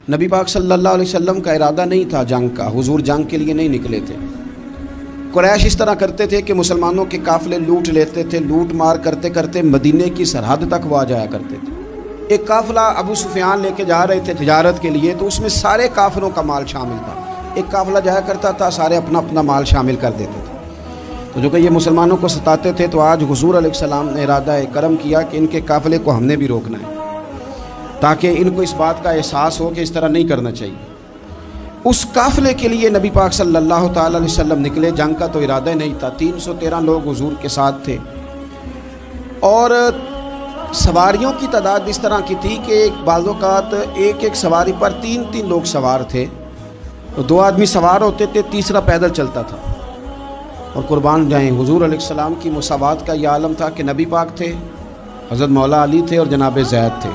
نبی پاک صلی اللہ علیہ وسلم کا ارادہ نہیں تھا جنگ کا، حضور جنگ کے لیے نہیں نکلے تھے۔ قریش اس طرح کرتے تھے کہ مسلمانوں کے قافلے لوٹ لیتے تھے، لوٹ مار کرتے کرتے مدینے کی سرحد تک وہ آ جایا کرتے تھے۔ ایک قافلہ ابو سفیان لے کے جا رہے تھے تجارت کے لیے، تو اس میں سارے کافروں کا مال شامل تھا۔ ایک قافلہ جایا کرتا تھا، سارے اپنا اپنا مال شامل کر دیتے تھے۔ تو جو کہ یہ مسلمانوں کو ستاتے تھے، تو آج حضور علیہ السلام نے ارادہ کرم کیا کہ ان کے قافلے کو ہم نے بھی روکنا ہے، تاکہ ان کو اس بات کا احساس ہو کہ اس طرح نہیں کرنا چاہیے۔ اس قافلے کے لیے نبی پاک صلی اللہ تعالی علیہ وسلم نکلے، جنگ کا تو ارادہ ہی نہیں تھا۔ 313 لوگ حضور کے ساتھ تھے، اور سواریوں کی تعداد اس طرح کی تھی کہ بعض اوقات ایک ایک سواری پر 3 لوگ سوار تھے، تو 2 آدمی سوار ہوتے تھے، تیسرا پیدل چلتا تھا۔ اور قربان جائیں، حضور علیہ السلام کی مساوات کا یہ عالم تھا کہ نبی پاک تھے، حضرت مولا علی تھے اور جناب زید تھے۔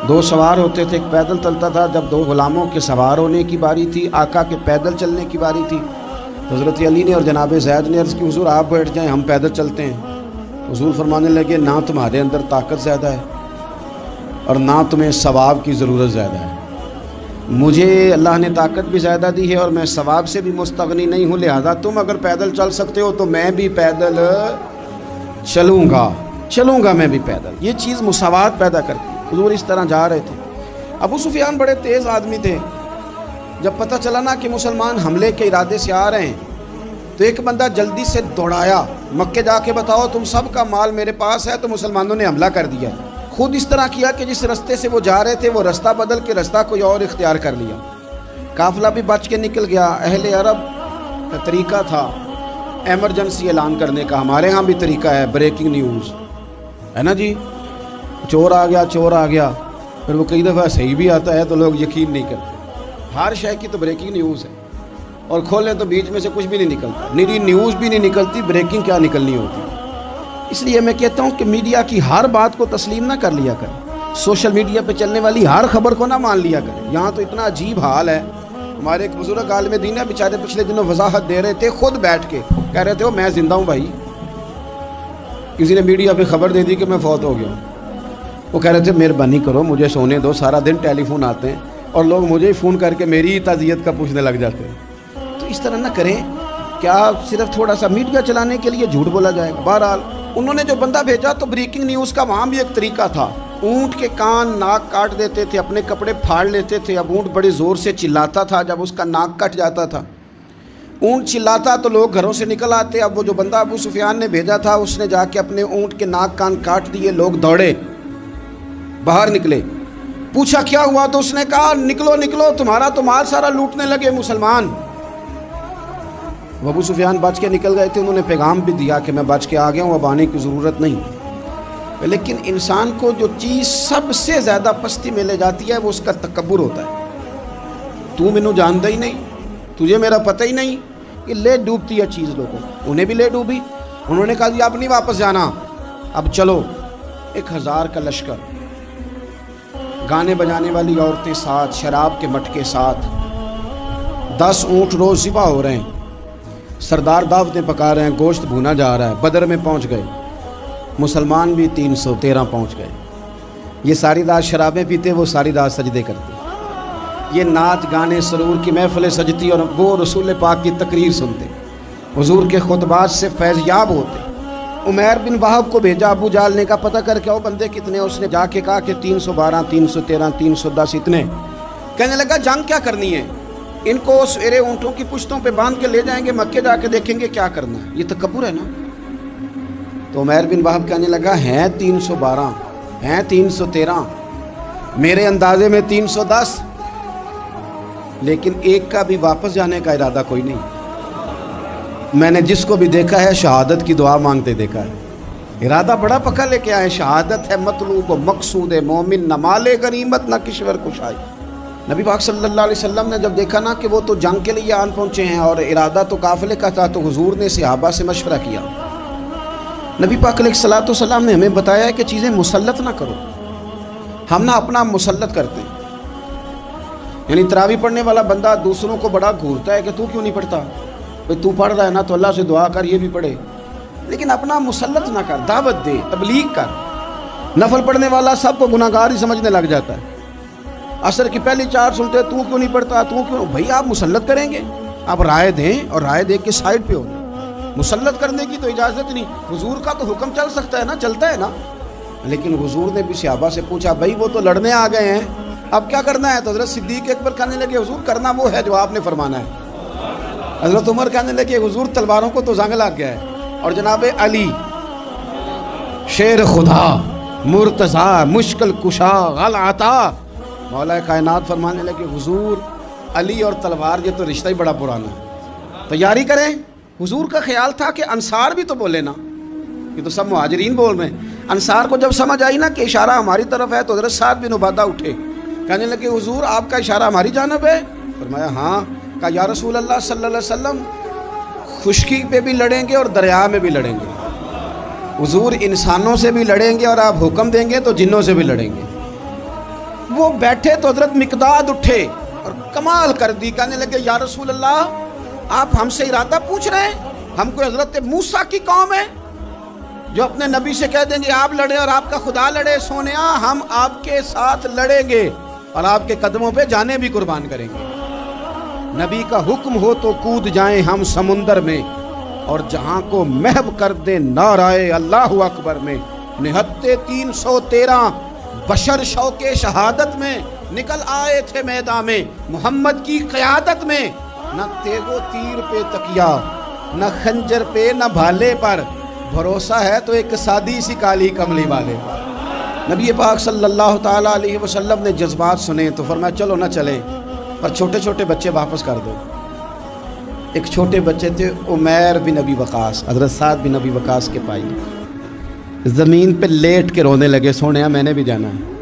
2 سوار ہوتے تھے، ایک پیدل چلتا تھا۔ جب 2 غلاموں کے سوار ہونے کی باری تھی، آقا کے پیدل چلنے کی باری تھی، حضرت علی نے اور جناب زید نے عرض کی حضور آپ بیٹھ جائیں، ہم پیدل چلتے ہیں۔ حضور فرمانے لگے نہ تمہارے اندر طاقت زیادہ ہے اور نہ تمہیں ثواب کی ضرورت زیادہ ہے، مجھے اللہ نے طاقت بھی زیادہ دی ہے اور میں ثواب سے بھی مستغنی نہیں ہوں، لہذا تم اگر پیدل چل سکتے ہو تو میں بھی پیدل چلوں گا میں بھی پیدل۔ یہ چیز مساوات پیدا کرتی۔ حضور اس طرح جا رہے تھے۔ ابو سفیان بڑے تیز آدمی تھے۔ جب پتہ چلا نا کہ مسلمان حملے کے ارادے سے آ رہے ہیں، تو ایک بندہ جلدی سے دوڑایا، مکے جا کے بتاؤ تم سب کا مال میرے پاس ہے، تو مسلمانوں نے حملہ کر دیا۔ خود اس طرح کیا کہ جس رستے سے وہ جا رہے تھے وہ رستہ بدل کے رستہ کوئی اور اختیار کر لیا۔ قافلہ بھی بچ کے نکل گیا۔ اہل عرب کا طریقہ تھا ایمرجنسی اعلان کرنے کا، ہمارے ہاں بھی طریقہ ہے، بریکنگ نیوز ہے نا جی، چور آ گیا، پھر وہ کئی دفعہ صحیح بھی آتا ہے تو لوگ یقین نہیں کرتے۔ ہر شے کی تو بریکنگ نیوز ہے، اور کھولیں تو بیچ میں سے کچھ بھی نہیں نکلتا، نیری نیوز بھی نہیں نکلتی، بریکنگ کیا نکلنی ہوتی۔ اس لیے میں کہتا ہوں کہ میڈیا کی ہر بات کو تسلیم نہ کر لیا کریں، سوشل میڈیا پہ چلنے والی ہر خبر کو نہ مان لیا کریں۔ یہاں تو اتنا عجیب حال ہے، ہمارے ایک بزرگ عالم دین ہے، بیچارے پچھلے دنوں وضاحت دے رہے تھے، خود بیٹھ کے کہہ رہے تھے وہ میں زندہ ہوں بھائی، کسی نے میڈیا پہ خبر دے دی کہ میں فوت ہو گیا ہوں۔ وہ کہہ رہے تھے مہربانی کرو مجھے سونے دو، سارا دن ٹیلی فون آتے ہیں اور لوگ مجھے ہی فون کر کے میری ہی تعزیت کا پوچھنے لگ جاتے ہیں۔ تو اس طرح نہ کریں، کیا صرف تھوڑا سا میڈیا چلانے کے لیے جھوٹ بولا جائے گا؟ بہرحال انہوں نے جو بندہ بھیجا تو بریکنگ نیوز کا وہاں بھی ایک طریقہ تھا۔ اونٹ کے کان ناک کاٹ دیتے تھے، اپنے کپڑے پھاڑ لیتے تھے۔ اب اونٹ بڑے زور سے چلاتا تھا، جب اس کا ناک کٹ جاتا تھا، اونٹ چلاتا تو لوگ گھروں سے نکل آتے۔ اب وہ جو بندہ ابو سفیان نے بھیجا تھا، اس نے جا کے اپنے اونٹ کے ناک کان کاٹ دیے۔ لوگ دوڑے باہر نکلے، پوچھا کیا ہوا، تو اس نے کہا نکلو تمہارا تو مال سارا لوٹنے لگے مسلمان۔ وہ ابو سفیان بچ کے نکل گئے تھے، انہوں نے پیغام بھی دیا کہ میں بچ کے آ گیا ہوں، اب آنے کی ضرورت نہیں۔ لیکن انسان کو جو چیز سب سے زیادہ پستی میں لے جاتی ہے وہ اس کا تکبر ہوتا ہے۔ تو مینوں جانتا ہی نہیں، تجھے میرا پتہ ہی نہیں، کہ لے ڈوبتی ہے چیز لوگوں، انہیں بھی لے ڈوبی۔ انہوں نے کہا جی اب نہیں واپس جانا، اب چلو۔ 1000 کا لشکر، گانے بجانے والی عورتیں ساتھ، شراب کے مٹکے ساتھ، 10 اونٹ روز ذبح ہو رہے ہیں، سردار دعوتیں پکا رہے ہیں، گوشت بھونا جا رہا ہے۔ بدر میں پہنچ گئے، مسلمان بھی 313 پہنچ گئے۔ یہ ساری رات شرابیں پیتے، وہ ساری رات سجدے کرتے، یہ نعت گانے سرور کی محفلیں سجتی، اور وہ رسول پاک کی تقریر سنتے، حضور کے خطبات سے فیض یاب ہوتے۔ عمیر بن وہب کو بھیجا ابو جہل نے، کہا پتہ کر کے آؤ بندے کتنے۔ اس نے جا کے کہا کہ 312 313 310 اتنے۔ کہنے لگا جنگ کیا کرنی ہے، ان کو سویرے اونٹوں کی پشتوں پہ باندھ کے لے جائیں گے، مکے جا کے دیکھیں گے کیا کرنا ہے۔ یہ تکبر ہے نا۔ تو عمیر بن وہب کہنے لگا ہیں 312 ہیں 313، میرے اندازے میں 310، لیکن ایک کا بھی واپس جانے کا ارادہ کوئی نہیں۔ میں نے جس کو بھی دیکھا ہے شہادت کی دعا مانگتے دیکھا ہے، ارادہ بڑا پکا لے کے آئے، شہادت ہے مطلوب و مقصود مومن، نہ مال غنیمت نہ کشور کشائی۔ نبی پاک صلی اللہ علیہ وسلم نے جب دیکھا نا کہ وہ تو جنگ کے لیے آن پہنچے ہیں اور ارادہ تو قافلے کا تھا، تو حضور نے صحابہ سے مشورہ کیا۔ نبی پاک علیہ الصلوۃ والسلام نے ہمیں بتایا کہ چیزیں مسلط نہ کرو، ہم نہ اپنا مسلط کرتے ہیں۔ یعنی تراویح پڑھنے والا بندہ دوسروں کو بڑا گھورتا ہے کہ تو کیوں نہیں پڑھتا، بھئی تو پڑھ رہا ہے نا تو اللہ سے دعا کر یہ بھی پڑھے، لیکن اپنا مسلط نہ کر، دعوت دے، تبلیغ کر۔ نفل پڑھنے والا سب کو گناہگار ہی سمجھنے لگ جاتا ہے، عصر کی پہلی 4 سنتے تو کیوں نہیں پڑھتا، تو کیوں؟ بھائی آپ مسلط کریں گے، آپ رائے دیں اور رائے دے کے سائڈ پہ ہو جائیں۔ مسلط کرنے کی تو اجازت نہیں، حضور کا تو حکم چل سکتا ہے نا، چلتا ہے نا۔ لیکن حضور نے بھی صحابہ سے پوچھا بھائی وہ تو لڑنے آ گئے ہیں، اب کیا کرنا ہے؟ تو حضرت صدیق اکبر کہنے لگے حضور کرنا وہ ہے جو آپ نے فرمانا ہے۔ حضرت عمر کہنے لگے حضور تلواروں کو تو زنگ لگ گیا ہے۔ اور جناب علی شیر خدا مرتضیٰ مشکل کشا غل عطا مولا کائنات فرمانے لگے حضور علی اور تلوار یہ تو رشتہ ہی بڑا پرانا ہے، تیاری کریں۔ حضور کا خیال تھا کہ انصار بھی تو بولے نا، یہ تو سب مہاجرین بول رہے ہیں۔ انصار کو جب سمجھ آئی نا کہ اشارہ ہماری طرف ہے تو حضرت سعد بن عبادہ اٹھے، کہنے لگے حضور آپ کا اشارہ ہماری جانب ہے؟ فرمایا ہاں۔ کہا یا رسول اللہ صلی اللہ علیہ وسلم خشکی پہ بھی لڑیں گے اور دریا میں بھی لڑیں گے، حضور انسانوں سے بھی لڑیں گے اور آپ حکم دیں گے تو جنوں سے بھی لڑیں گے۔ وہ بیٹھے تو حضرت مقداد اٹھے اور کمال کر دی، کہنے لگے یا رسول اللہ آپ ہم سے ارادہ پوچھ رہے ہیں؟ ہم کو حضرت موسیٰ کی قوم ہے جو اپنے نبی سے کہہ دیں گے آپ لڑیں اور آپ کا خدا لڑے؟ سونیا ہم آپ کے ساتھ لڑیں گے اور آپ کے قدموں پہ جانیں بھی قربان کریں گے۔ نبی کا حکم ہو تو کود جائیں ہم سمندر میں اور جہاں کو محو کر دیں نعرہ اللہ اکبر میں۔ نہتے 313 بشر شوق شہادت میں نکل آئے تھے میدان میں، محمد کی قیادت میں نہ تیغ و تیر پہ تکیا، نہ خنجر پہ نہ بھالے پر، بھروسہ ہے تو ایک سادی سی کالی کملی والے۔ نبی پاک صلی اللہ تعالیٰ علیہ وسلم نے جذبات سنے تو فرمایا چلو نہ چلیں، پر چھوٹے چھوٹے بچے واپس کر دو۔ ایک چھوٹے بچے تھے عمیر بن ابی وقاص، حضرت سعد بن ابی وقاص کے پائی، زمین پہ لیٹ کے رونے لگے، سونیا میں نے بھی جانا ہے۔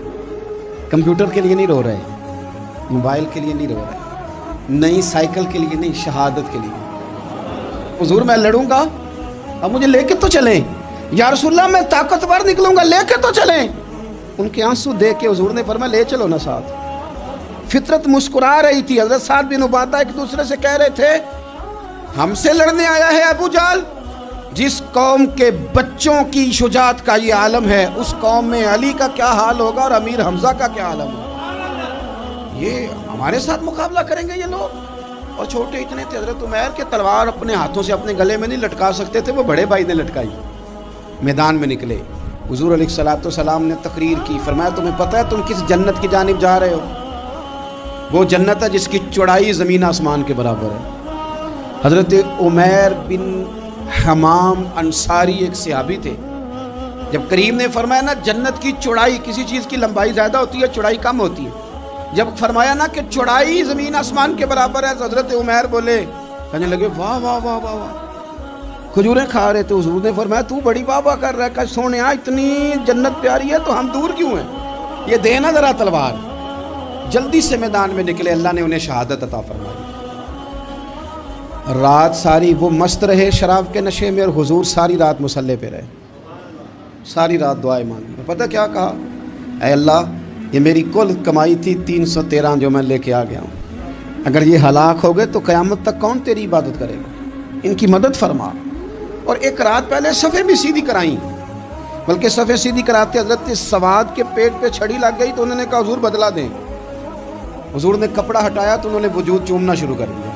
کمپیوٹر کے لیے نہیں رو رہے، موبائل کے لیے نہیں رو رہے، نئی سائیکل کے لیے نہیں، شہادت کے لیے۔ حضور میں لڑوں گا، اب مجھے لے کے تو چلیں۔ یا رسول اللہ میں طاقتور نکلوں گا، لے کے تو چلیں۔ ان کے آنسو دیکھ کے حضور نے فرمایا لے چلو نا ساتھ۔ فطرت مسکرا رہی تھی۔ حضرت سعد بن عبادہ ایک دوسرے سے کہہ رہے تھے ہم سے لڑنے آیا ہے ابو جہل، جس قوم کے بچوں کی شجاعت کا یہ عالم ہے اس قوم میں علی کا کیا حال ہوگا اور امیر حمزہ کا کیا عالم ہوگا؟ یہ ہمارے ساتھ مقابلہ کریں گے یہ لوگ؟ اور چھوٹے اتنے تھے، حضرت عمیر کے تلوار اپنے ہاتھوں سے اپنے گلے میں نہیں لٹکا سکتے تھے، وہ بڑے بھائی نے لٹکائی۔ میدان میں نکلے، حضور علیہ الصلوۃ نے تقریر کی، فرمایا تمہیں پتہ ہے تم کس جنت کی جانب جا رہے ہو؟ وہ جنت ہے جس کی چوڑائی زمین آسمان کے برابر ہے۔ حضرت عمیر بن حمام انصاری ایک صحابی تھے، جب کریم نے فرمایا نا جنت کی چوڑائی، کسی چیز کی لمبائی زیادہ ہوتی ہے چوڑائی کم ہوتی ہے، جب فرمایا نا کہ چوڑائی زمین آسمان کے برابر ہے تو حضرت عمیر بولے، کہنے لگے واہ واہ واہ واہ واہ، کھجوریں کھا رہے تھے۔ حضور نے فرمایا تو بڑی واہ واہ کر رہا ہے، کہ سونیا اتنی جنت پیاری ہے تو ہم دور کیوں ہیں؟ یہ دینا ذرا تلوار۔ جلدی سے میدان میں نکلے، اللہ نے انہیں شہادت عطا فرمائی۔ رات ساری وہ مست رہے شراب کے نشے میں، اور حضور ساری رات مصلی پہ رہے، ساری رات دعائیں مانگی۔ پتہ کیا کہا؟ اے اللہ یہ میری کل کمائی تھی 313 جو میں لے کے آ گیا ہوں، اگر یہ ہلاک ہو گئے تو قیامت تک کون تیری عبادت کرے گا؟ ان کی مدد فرما۔ اور ایک رات پہلے صفیں بھی سیدھی کرائیں، بلکہ صفیں سیدھی کراتے حضرت سواد کے پیٹ پہ چھڑی لگ گئی تو انہوں نے کہا حضور بدلا دیں۔ حضور نے کپڑا ہٹایا تو انہوں نے وجود چومنا شروع کر دیا۔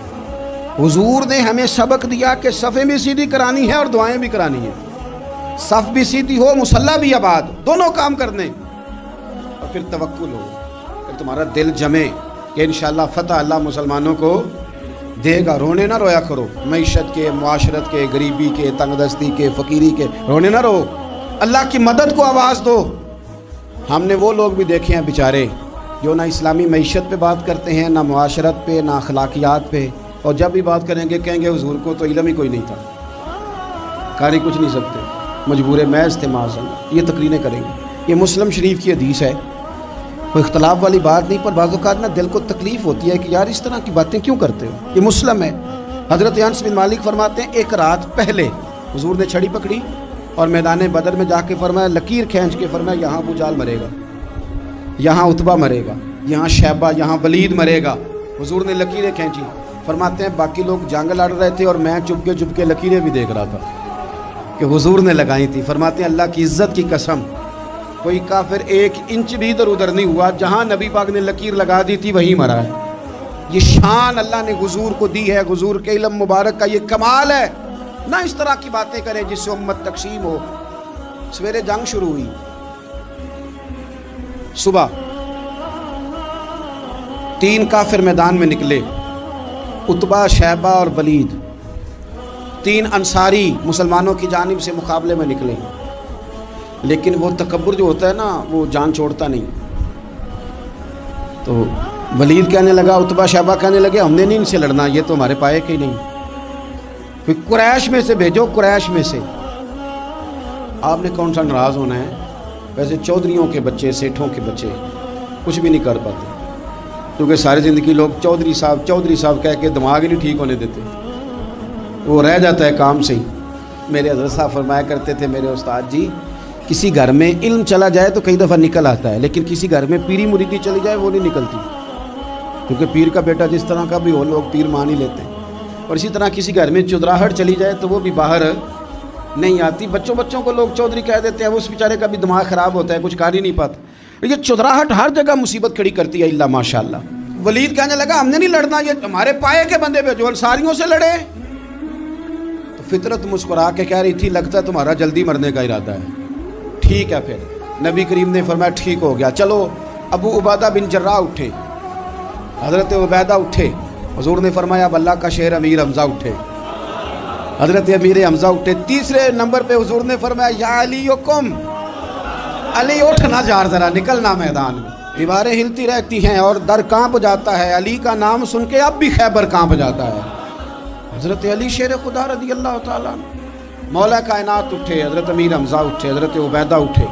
حضور نے ہمیں سبق دیا کہ صفیں بھی سیدھی کرانی ہے اور دعائیں بھی کرانی ہیں، صف بھی سیدھی ہو مصلی بھی آباد، دونوں کام کرنے، اور پھر توکل ہو، پھر تمہارا دل جمے کہ انشاءاللہ فتح اللہ مسلمانوں کو دے گا۔ رونے نہ رویا کرو، معیشت کے، معاشرت کے، غریبی کے، تنگ دستی کے، فقیری کے، رونے نہ رو، اللہ کی مدد کو آواز دو۔ ہم نے وہ لوگ بھی دیکھے ہیں بیچارے جو نہ اسلامی معیشت پہ بات کرتے ہیں، نہ معاشرت پہ، نہ اخلاقیات پہ، اور جب بھی بات کریں گے کہیں گے حضور کو تو علم ہی کوئی نہیں تھا، کاری کچھ نہیں سکتے، مجبور محض تھے معاذ اللہ۔ یہ تقریریں کریں گے۔ یہ مسلم شریف کی حدیث ہے، کوئی اختلاف والی بات نہیں، پر بعض اوقات نا دل کو تکلیف ہوتی ہے کہ یار اس طرح کی باتیں کیوں کرتے ہو؟ یہ مسلم ہے۔ حضرت انس بن مالک فرماتے ہیں ایک رات پہلے حضور نے چھڑی پکڑی اور میدان بدر میں جا کے فرمایا، لکیر کھینچ کے فرمایا یہاں ابو جہل مرے گا، یہاں عتبہ مرے گا، یہاں شیبہ، یہاں ولید مرے گا۔ حضور نے لکیریں کھینچی۔ فرماتے ہیں باقی لوگ جنگ لڑ رہے تھے اور میں چپ کے لکیریں بھی دیکھ رہا تھا کہ حضور نے لگائی تھی۔ فرماتے ہیں اللہ کی عزت کی قسم کوئی کافر 1 انچ بھی ادھر ادھر نہیں ہوا، جہاں نبی پاک نے لکیر لگا دی تھی وہیں مرا ہے۔ یہ شان اللہ نے حضور کو دی ہے، حضور کے علم مبارک کا یہ کمال ہے۔ نہ اس طرح کی باتیں کریں جس سے امت تقسیم ہو۔ سویرے جنگ شروع ہوئی، صبح 3 کافر میدان میں نکلے، عتبہ، شیبہ اور ولید، 3 انصاری مسلمانوں کی جانب سے مقابلے میں نکلے۔ لیکن وہ تکبر جو ہوتا ہے نا وہ جان چھوڑتا نہیں۔ تو ولید کہنے لگا، عتبہ شیبہ کہنے لگے ہم نے نہیں ان سے لڑنا، یہ تو ہمارے پائے کے ہی نہیں، پھر قریش میں سے بھیجو، قریش میں سے۔ آپ نے کون سا ناراض ہونا ہے؟ ویسے چودھریوں کے بچے، سیٹھوں کے بچے کچھ بھی نہیں کر پاتے، کیونکہ ساری زندگی لوگ چودھری صاحب کہہ کے دماغ ہی نہیں ٹھیک ہونے دیتے، وہ رہ جاتا ہے کام سے ہی۔ میرے حضرت صاحب فرمایا کرتے تھے، میرے استاد جی، کسی گھر میں علم چلا جائے تو کئی دفعہ نکل آتا ہے، لیکن کسی گھر میں پیری مریدی چلی جائے وہ نہیں نکلتی، کیونکہ پیر کا بیٹا جس طرح کا بھی ہو لوگ پیر مان ہی لیتے ہیں۔ اور اسی طرح کسی گھر میں چودراہٹ چلی جائے تو وہ بھی باہر نہیں آتی۔ بچوں کو لوگ چودھری کہہ دیتے ہیں، اس بیچارے کا بھی دماغ خراب ہوتا ہے، کچھ کر ہی نہیں پاتا۔ یہ چودراہٹ ہر جگہ مصیبت کھڑی کرتی ہے، اللہ ماشاءاللہ۔ ولید کہنے لگا ہم نے نہیں لڑنا، یہ ہمارے پائے کے بندے پہ جو انصاریوں سے لڑے۔ تو فطرت مسکرا کے کہہ رہی تھی لگتا ہے تمہارا جلدی مرنے کا ارادہ ہے، ٹھیک ہے۔ پھر نبی کریم نے فرمایا ٹھیک ہو گیا، چلو۔ ابو عبیدہ بن جراح اٹھے، حضرت عبیدہ اٹھے، حضور نے فرمایا اب اللہ کا شہر امیر حمزہ اٹھے، حضرت امیر حمزہ اٹھے۔ تیسرے نمبر پہ حضور نے فرمایا یا علی یکم، علی اٹھنا جار ذرا نکلنا میدان میں۔ دیواریں ہلتی رہتی ہیں اور در کانپ جاتا ہے، علی کا نام سن کے اب بھی خیبر کانپ جاتا ہے۔ حضرت علی شیر خدا رضی اللہ تعالیٰ مولا کائنات اٹھے، حضرت امیر حمزہ اٹھے، حضرت عبیدہ اٹھے۔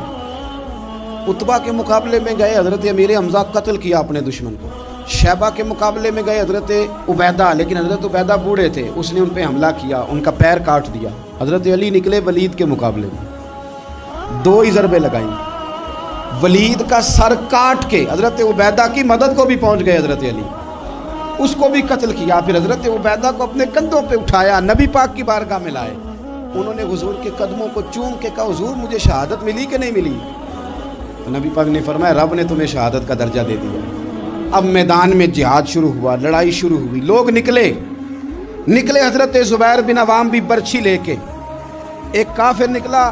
عتبہ کے مقابلے میں گئے، حضرت امیر حمزہ قتل کیا اپنے دشمن کو۔ شیبہ کے مقابلے میں گئے حضرت عبیدہ، لیکن حضرت عبیدہ بوڑھے تھے، اس نے ان پہ حملہ کیا، ان کا پیر کاٹ دیا۔ حضرت علی نکلے ولید کے مقابلے میں، 2 ہی ضربیں لگائیں، ولید کا سر کاٹ کے حضرت عبیدہ کی مدد کو بھی پہنچ گئے حضرت علی، اس کو بھی قتل کیا۔ پھر حضرت عبیدہ کو اپنے کندھوں پہ اٹھایا، نبی پاک کی بارگاہ میں لائے، انہوں نے حضور کے قدموں کو چوم کے کہا حضور مجھے شہادت ملی کہ نہیں ملی؟ تو نبی پاک نے فرمایا رب نے تمہیں شہادت کا درجہ دے دیا۔ اب میدان میں جہاد شروع ہوا، لڑائی شروع ہوئی، لوگ نکلے۔ حضرت زبیر بن عوام بھی برچھی لے کے، ایک کافر نکلا،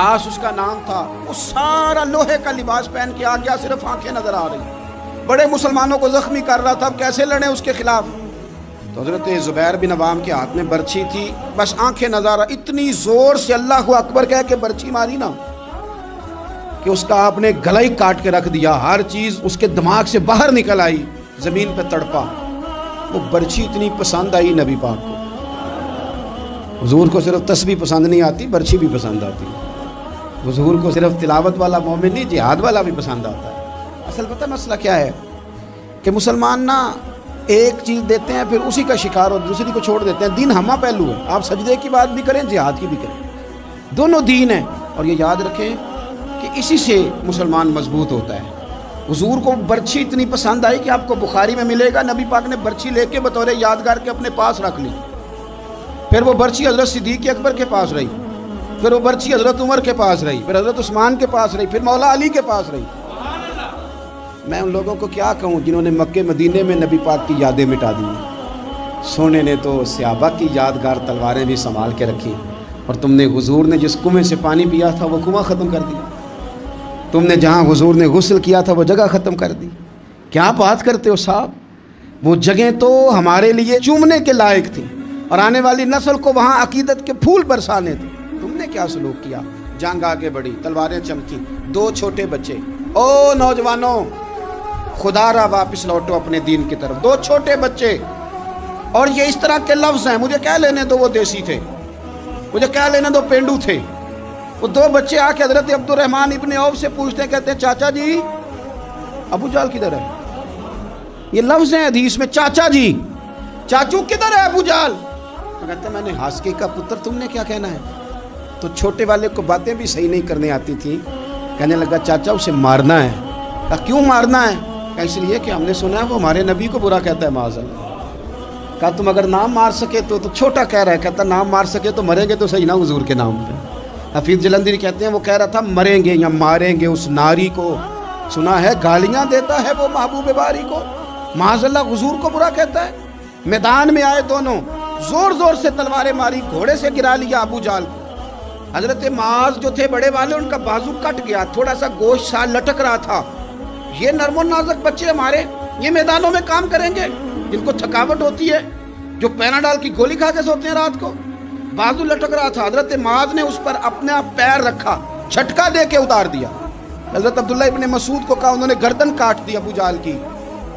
آس اس کا نام تھا، وہ سارا لوہے کا لباس پہن کے آ گیا، صرف آنکھیں نظر آ رہی، بڑے مسلمانوں کو زخمی کر رہا تھا، اب کیسے لڑیں اس کے خلاف؟ تو حضرت زبیر بن عوام کے ہاتھ میں برچھی تھی، بس آنکھیں نظر آ، اتنی زور سے اللہ اکبر کہہ کے برچھی ماری نا کہ اس کا آپ نے گلا ہی کاٹ کے رکھ دیا، ہر چیز اس کے دماغ سے باہر نکل آئی، زمین پہ تڑپا۔ وہ برچھی اتنی پسند آئی نبی پاک کو۔ حضور کو صرف تسبیح پسند نہیں آتی، برچھی بھی پسند آتی۔ حضور کو صرف تلاوت والا مومن نہیں، جہاد والا بھی پسند آتا ہے۔ اصل پتہ مسئلہ کیا ہے کہ مسلمان نا ایک چیز دیتے ہیں پھر اسی کا شکار ہو، دوسری کو چھوڑ دیتے ہیں۔ دین ہمہ پہلو ہے، آپ سجدے کی بات بھی کریں، جہاد کی بھی کریں، دونوں دین ہیں۔ اور یہ یاد رکھیں کہ اسی سے مسلمان مضبوط ہوتا ہے۔ حضور کو برچھی اتنی پسند آئی کہ آپ کو بخاری میں ملے گا، نبی پاک نے برچھی لے کے بطور یادگار کے اپنے پاس رکھ لی، پھر وہ برچھی حضرت صدیق اکبر کے پاس رہی، پھر وہ برچھی حضرت عمر کے پاس رہی، پھر حضرت عثمان کے پاس رہی، پھر مولا علی کے پاس رہی۔ میں ان لوگوں کو کیا کہوں جنہوں نے مکے مدینے میں نبی پاک کی یادیں مٹا دی ہیں۔ سونے نے تو صحابہ کی یادگار تلواریں بھی سنبھال کے رکھی، اور تم نے حضور نے جس کنویں سے پانی پیا تھا وہ کنواں ختم کر دیا، تم نے جہاں حضور نے غسل کیا تھا وہ جگہ ختم کر دی۔ کیا بات کرتے ہو صاحب، وہ جگہیں تو ہمارے لیے چومنے کے لائق تھیں، اور آنے والی نسل کو وہاں عقیدت کے پھول برسانے تھے۔ تم نے کیا سلوک کیا؟ جنگ آگے بڑھی، تلواریں چمکی، 2 چھوٹے بچے، او نوجوانوں خدا را واپس لوٹو اپنے دین کی طرف، 2 چھوٹے بچے۔ اور یہ اس طرح کے لفظ ہیں، مجھے کہہ لینے دو وہ دیسی تھے، مجھے کہہ لینے دو پینڈو تھے۔ وہ 2 بچے آ کے حضرت عبد الرحمن ابن عوف سے پوچھتے ہیں، کہتے ہیں چاچا جی ابو جال کدھر ہے؟ یہ لفظ ہیں حدیث میں، چاچا جی، چاچو کدھر ہے ابو جال؟ تو کہتے ہیں میں نے ہاسکی کا پتر، تم نے کیا کہنا ہے؟ تو چھوٹے والے کو باتیں بھی صحیح نہیں کرنے آتی تھی، کہنے لگا چاچا اسے مارنا ہے۔ کہا کیوں مارنا ہے؟ کہا اس لیے کہ ہم نے سنا ہے وہ ہمارے نبی کو برا کہتا ہے معاذ اللہ۔ کہا تم اگر نام مار سکے تو چھوٹا کہہ رہا ہے، کہتا نام مار سکے تو مریں گے تو صحیح نا حضور کے نام پہ۔ حفیظ جلندری کہتے ہیں وہ کہہ رہا تھا مریں گے یا ماریں گے اس ناری کو، سنا ہے گالیاں دیتا ہے وہ محبوب باری کو، معاذ اللہ حضور کو برا کہتا ہے۔ میدان میں آئے دونوں، زور زور سے تلواریں ماری، گھوڑے سے گرا لیا ابو جہل کو۔ حضرت معاذ جو تھے بڑے والے، ان کا بازو کٹ گیا، تھوڑا سا گوشت سا لٹک رہا تھا۔ یہ نرم و نازک بچے ہمارے، یہ میدانوں میں کام کریں گے؟ جن کو تھکاوٹ ہوتی ہے، جو پیناڈال کی گولی کھا کے سوتے ہیں رات کو، بازو لٹک رہا تھا۔ حضرت معاذ نے اس پر اپنا پیر رکھا، جھٹکا دے کے اتار دیا۔ حضرت عبداللہ ابن مسعود کو کہا، انہوں نے گردن کاٹ دی ابو جہل کی۔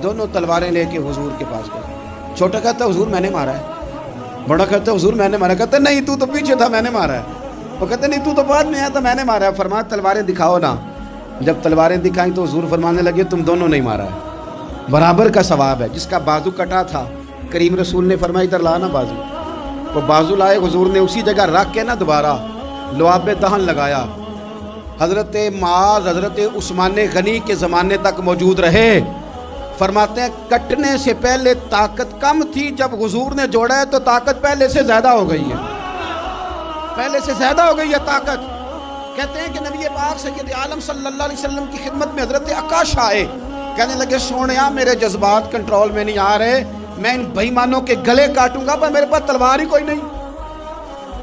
دونوں تلواریں لے کے حضور کے پاس گئے۔ چھوٹا کہتا ہے حضور میں نے مارا ہے، بڑا کہتا ہے حضور میں نے مارا ہے۔ کہتا ہے نہیں تو پیچھے تھا، میں نے مارا ہے۔ وہ کہتے نہیں تو بعد میں آیا تھا، میں نے مارا ہے۔ فرمایا تلواریں دکھاؤ نا۔ جب تلواریں دکھائیں تو حضور فرمانے لگے تم دونوں نہیں مارا ہے، برابر کا ثواب ہے۔ جس کا بازو کٹا تھا کریم رسول نے فرمایا ادھر لانا بازو۔ وہ بازو لائے، حضور نے اسی جگہ رکھ کے نا دوبارہ لعاب دہن لگایا۔ حضرت معاذ حضرت عثمان غنی کے زمانے تک موجود رہے۔ فرماتے ہیں کٹنے سے پہلے طاقت کم تھی، جب حضور نے جوڑا ہے تو طاقت پہلے سے زیادہ ہو گئی ہے، پہلے سے زیادہ ہو گئی ہے طاقت۔ کہتے ہیں کہ نبی پاک سید عالم صلی اللہ علیہ وسلم کی خدمت میں حضرت عکاش آئے، کہنے لگے سونیا میرے جذبات کنٹرول میں نہیں آ رہے، میں ان بے ایمانوں کے گلے کاٹوں گا، پر میرے پاس تلوار ہی کوئی نہیں،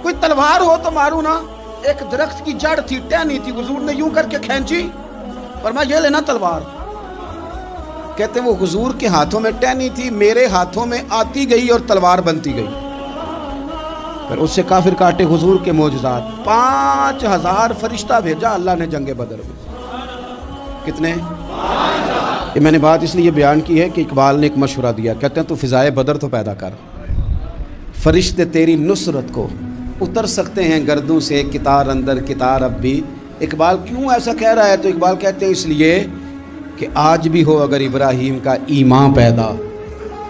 کوئی تلوار ہو تو ماروں نا۔ ایک درخت کی جڑ تھی، ٹہنی تھی، حضور نے یوں کر کے کھینچی، فرمایا یہ لینا تلوار۔ کہتے ہیں وہ حضور کے ہاتھوں میں ٹہنی تھی، میرے ہاتھوں میں آتی گئی اور تلوار بنتی گئی۔ پھر اس سے کافر کاٹے حضور کے معجزات۔ 5000 فرشتہ بھیجا اللہ نے جنگ بدر میں۔ کتنے؟ یہ میں نے بات اس لیے بیان کی ہے کہ اقبال نے ایک مشورہ دیا، کہتے ہیں تو فضائے بدر تو پیدا کر، فرشتے تیری نصرت کو اتر سکتے ہیں گردوں سے، کتار اندر کتار اب بھی۔ اقبال کیوں ایسا کہہ رہا ہے؟ تو اقبال کہتے ہیں اس لیے کہ آج بھی ہو اگر ابراہیم کا ایمان پیدا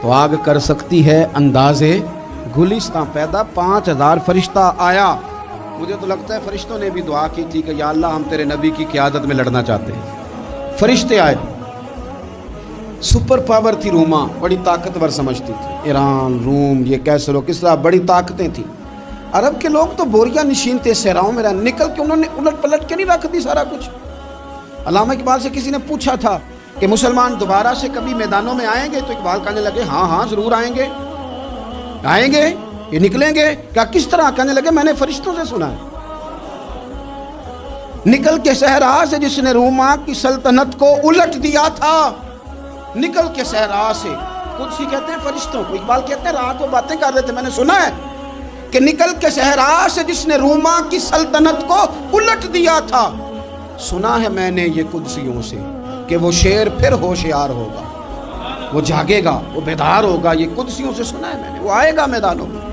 تو آگ کر سکتی ہے اندازے گلستان پیدا۔ 5000 فرشتہ آیا۔ مجھے تو لگتا ہے فرشتوں نے بھی دعا کی تھی کہ یا اللہ ہم تیرے نبی کی قیادت میں لڑنا چاہتے ہیں۔ فرشتے آئے، سپر پاور تھی روما، بڑی طاقتور سمجھتی تھی، ایران، روم، یہ کیسر و کسرا، بڑی طاقتیں تھیں۔ عرب کے لوگ تو بوریا نشین تھے، صحراؤں میں نکل کے انہوں نے الٹ پلٹ کے نہیں رکھ دی سارا کچھ۔ علامہ اقبال سے کسی نے پوچھا تھا کہ مسلمان دوبارہ سے کبھی میدانوں میں آئیں گے؟ تو اقبال کہنے لگے ہاں ہاں ضرور آئیں گے، آئیں گے، یہ نکلیں گے۔ کیا کس طرح؟ کہنے لگے میں نے فرشتوں سے سنا ہے، نکل کے صحرا سے جس نے روما کی سلطنت کو الٹ دیا تھا، نکل کے صحرا سے، قدسی کہتے ہیں فرشتوں کو، اقبال کہتے ہیں رات وہ باتیں کر رہے تھے، میں نے سنا ہے کہ نکل کے صحرا سے جس نے روما کی سلطنت کو الٹ دیا تھا، سنا ہے میں نے یہ قدسیوں سے کہ وہ شیر پھر ہوشیار ہوگا، وہ جاگے گا، وہ بیدار ہوگا، یہ قدسیوں سے سنا ہے میں نے، وہ آئے گا میدانوں میں۔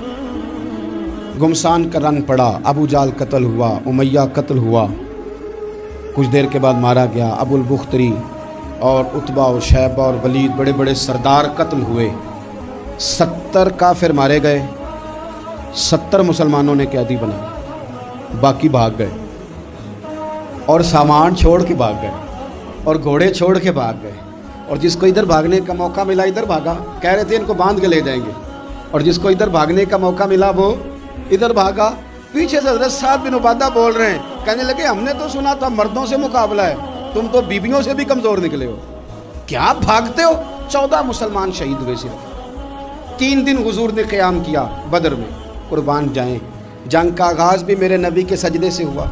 گمسان کا رن پڑا، ابو جہل قتل ہوا، امیہ قتل ہوا، کچھ دیر کے بعد مارا گیا، ابو البختری اور عتبہ اور شیبہ اور ولید بڑے بڑے سردار قتل ہوئے، 70 کافر مارے گئے، 70 مسلمانوں نے قیدی بنا، باقی بھاگ گئے اور سامان چھوڑ کے بھاگ گئے اور گھوڑے چھوڑ کے بھاگ گئے، اور جس کو ادھر بھاگنے کا موقع ملا ادھر بھاگا، کہہ رہے تھے ان کو باندھ کے لے جائیں گے، اور جس کو ادھر بھاگنے کا موقع ملا وہ ادھر بھاگا۔ پیچھے سے حضرت سعد بن عبادہ بول رہے ہیں، کہنے لگے ہم نے تو سنا تھا مردوں سے مقابلہ ہے، تم تو بیویوں سے بھی کمزور نکلے ہو، کیا بھاگتے ہو؟ 14 مسلمان شہید ہوئے صرف۔ 3 دن حضور نے قیام کیا بدر میں، قربان جائیں۔ جنگ کا آغاز بھی میرے نبی کے سجدے سے ہوا،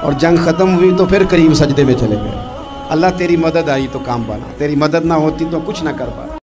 اور جنگ ختم ہوئی تو پھر کریم سجدے میں چلے گئے۔ اللہ تیری مدد آئی تو کام بنا، تیری مدد نہ ہوتی تو کچھ نہ کر پاتا۔